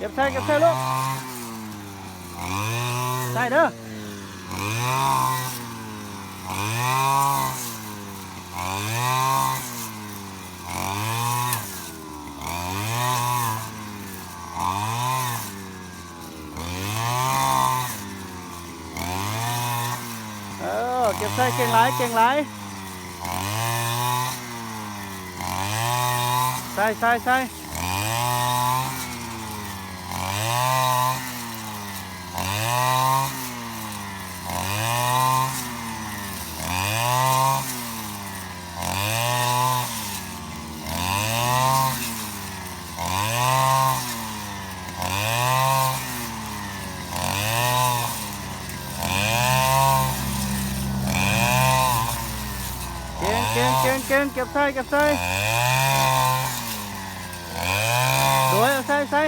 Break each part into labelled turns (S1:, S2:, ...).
S1: บใส่ลูกใส่เด้อเก็บใส่เก่งหลายใส่เก่งเก็บใส่สวยใส่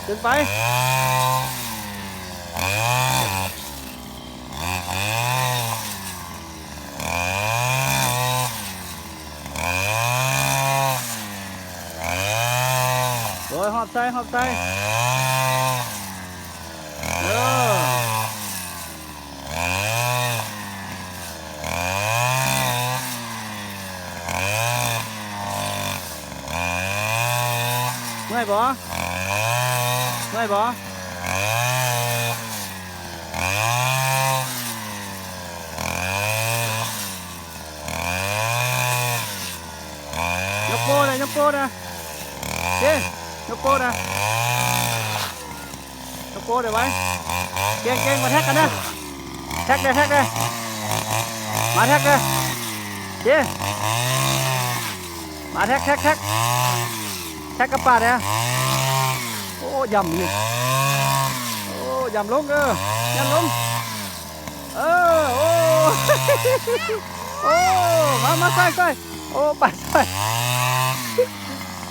S1: ดึงไปโดยหอบใส่เมื่อยบ่ยกโป้นะเจ๊ยกโป้นะยกโป้เดี๋ยวไว้เก่งมาแท็กกันนะแท็กเลยมาแท็กเลยเจ๊มาแท็กกระป๋าเนี่ยโอ้ยำนี่โอ้ยำลงยำลงโอ้โอ้มาใส่โอ้ไปใส่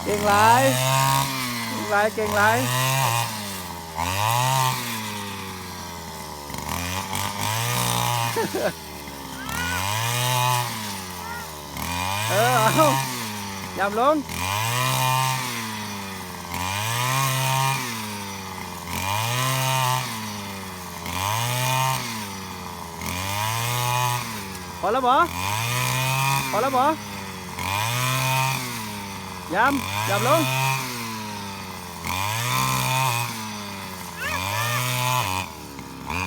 S1: เก่งหลายเอายำลงพอแล้วบ่ยำลง